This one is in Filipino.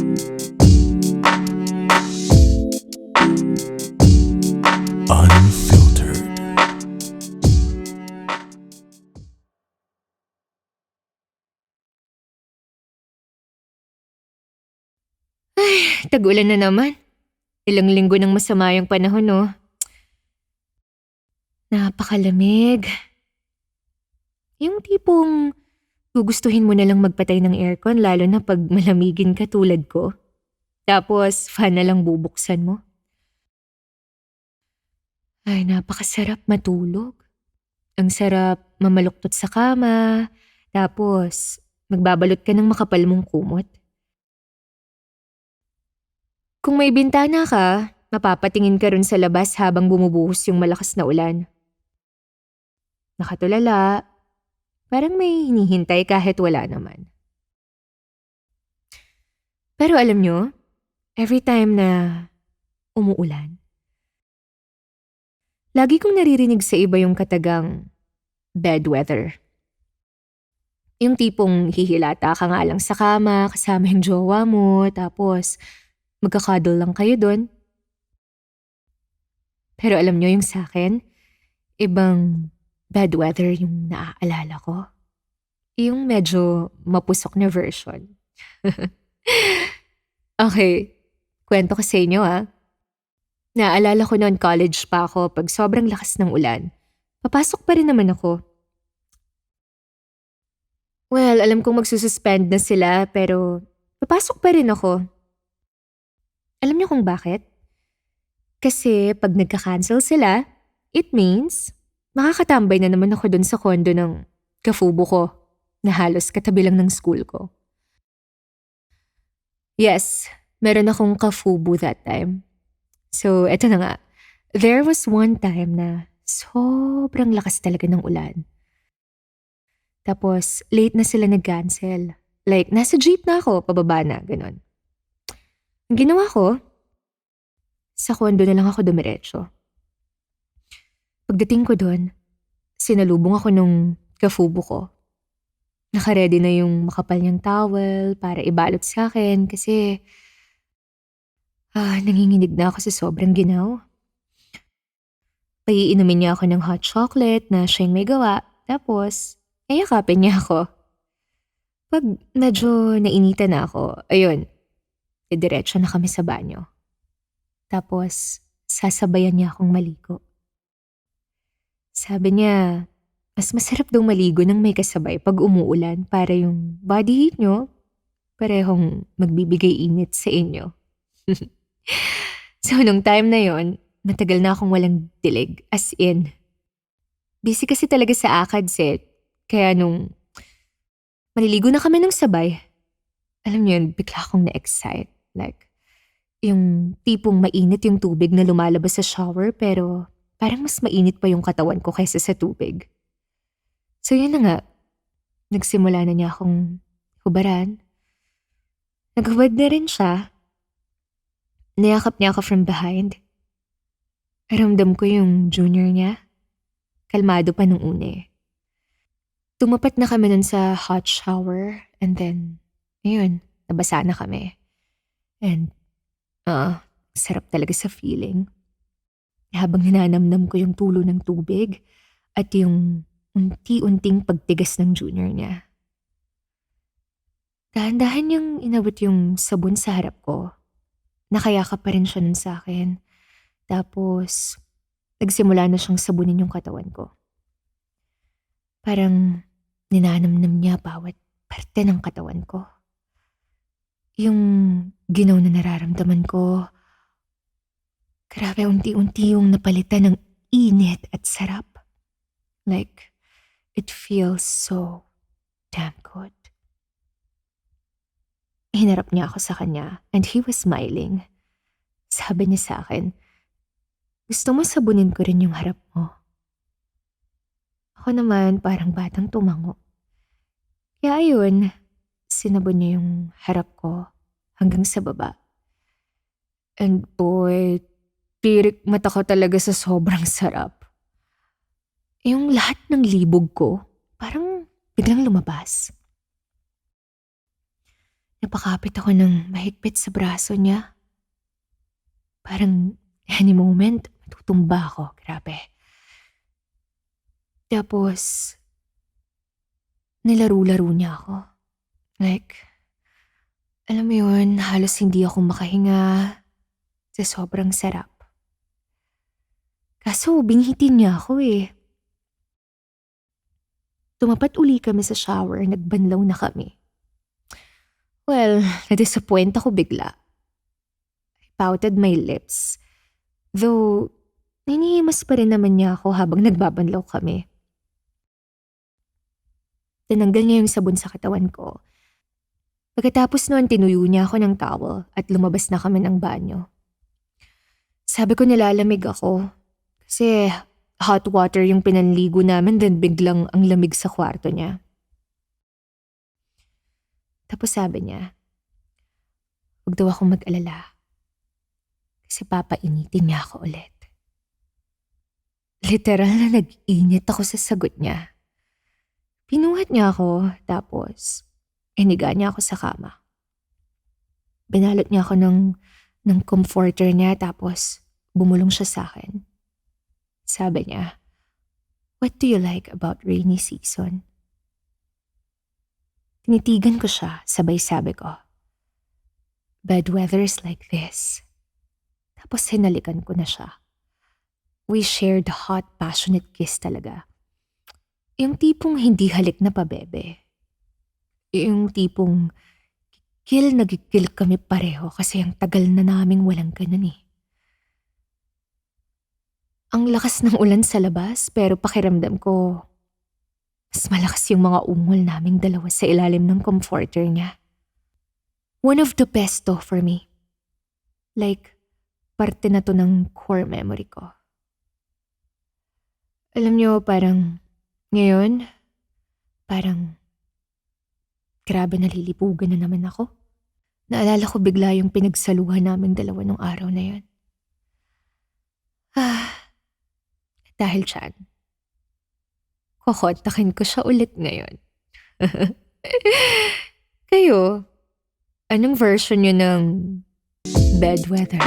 Unfiltered. Tag-ulan na naman. Ilang linggo ng masama yung panahon, no? Napakalamig. Yung tipong gugustuhin mo na lang magpatay ng aircon lalo na pag malamigin ka tulad ko. Tapos fan na lang bubuksan mo. Ay, napakasarap matulog. Ang sarap mamaluktot sa kama. Tapos magbabalot ka ng makapal mong kumot. Kung may bintana ka, mapapatingin ka rin sa labas habang bumubuhos yung malakas na ulan. Nakatulala, parang may hinihintay kahit wala naman. Pero alam nyo, every time na umuulan, lagi kong naririnig sa iba yung katagang bad weather. Yung tipong hihilata ka nga lang sa kama kasama yung jowa mo, tapos magkakadol lang kayo dun. Pero alam nyo yung sa'kin, ibang bad weather yung naaalala ko. Yung medyo mapusok na version. Okay, kwento ko sa inyo ha. Naalala ko noon college pa ako pag sobrang lakas ng ulan. Papasok pa rin naman ako. Well, alam kong magsususpend na sila pero papasok pa rin ako. Alam niyo kung bakit? Kasi pag nagka-cancel sila, it means makakatambay na naman ako dun sa kondo ng kafubo ko na halos katabi lang ng school ko. Yes, meron akong kafubo that time. So, eto na nga. There was one time na sobrang lakas talaga ng ulan. Tapos, late na sila nag-cancel. Like, nasa jeep na ako, pababa na, ganun. Ang ginawa ko, sa kondo na lang ako dumiretso. Pagdating ko doon, sinalubong ako nung kafubo ko. Nakaready na yung makapal niyang towel para ibalot sa akin kasi nanginginig na ako sa sobrang ginaw. Paiinumin niya ako ng hot chocolate na siyang may gawa, tapos ayakapin niya ako. Pag medyo nainitan na ako, ayun, diretso na kami sa banyo. Tapos sasabayan niya akong maligo. Sabi niya, mas masarap daw maligo ng may kasabay pag umuulan para yung body heat nyo parehong magbibigay init sa inyo. So nung time na yon, matagal na akong walang dilig. As in, busy kasi talaga sa ACADS eh. Kaya nung maliligo na kami ng sabay, alam niyo yun, bigla akong na-excite. Like, yung tipong mainit yung tubig na lumalabas sa shower pero parang mas mainit pa yung katawan ko kaysa sa tubig. So yun na nga, nagsimula na niya akong hubaran. Naghubad na rin siya. Niyakap niya ako from behind. Ramdam ko yung junior niya. Kalmado pa nung una eh. Tumapat na kami nun sa hot shower and then, ayun, nabasa na kami. And, sarap talaga sa feeling. Habang ninanamnam ko yung tulo ng tubig at yung unti-unting pagtigas ng junior niya. Dahan-dahan niyang inabot yung sabon sa harap ko. Nakayakap pa rin siya nun sa akin. Tapos, nagsimula na siyang sabunin yung katawan ko. Parang ninanamnam niya bawat parte ng katawan ko. Yung ginaw na nararamdaman ko, grabe unti-unti yung napalitan ng init at sarap. Like, it feels so damn good. Hinarap niya ako sa kanya and he was smiling. Sabi niya sa akin, gusto mo sabunin ko rin yung harap mo? Ako naman parang batang tumango. Kaya ayun, sinabon niya yung harap ko hanggang sa baba. And boy, tirik mata ko talaga sa sobrang sarap. Yung lahat ng libog ko, parang biglang lumabas. Napakapit ako ng mahigpit sa braso niya. Parang any moment, matutumba ako. Grabe. Tapos, nilaro-laro niya ako. Like, alam mo yun, halos hindi ako makahinga sa sobrang sarap. Kaso, binghitin niya ako eh. Tumapat uli kami sa shower, nagbanlaw na kami. Well, na-disappoint ako bigla. I pouted my lips. Though, ninihimas pa rin naman niya ako habang nagbabanlaw kami. Tinanggal niya yung sabon sa katawan ko. Pagkatapos noon, tinuyo niya ako ng towel at lumabas na kami ng banyo. Sabi ko nilalamig ako kasi hot water yung pinanligo namin then biglang ang lamig sa kwarto niya. Tapos sabi niya, huwag daw akong mag-alala kasi papainitin niya ako ulit. Literal na nag-init ako sa sagot niya. Pinuhat niya ako tapos iniga niya ako sa kama. Binalot niya ako ng comforter niya tapos bumulong siya sa akin. Sabi niya, "What do you like about rainy season?" Tinitigan ko siya, sabay sabi ko, "Bad weather's like this." Tapos hinalikan ko na siya. We shared a hot, passionate kiss talaga. Yung tipong hindi halik na pabebe. Yung tipong nagkikil kami pareho kasi ang tagal na naming walang ganun eh. Ang lakas ng ulan sa labas pero pakiramdam ko mas malakas yung mga ungol naming dalawa sa ilalim ng comforter niya. One of the best to for me. Like, parte na to ng core memory ko. Alam niyo, parang ngayon, parang grabe nalilipugan na naman ako. Naalala ko bigla yung pinagsaluhan namin dalawa nung araw na yun. Dahil dyan, kukontakin ko siya ulit ngayon. Kayo, anong version nyo ng bad weather?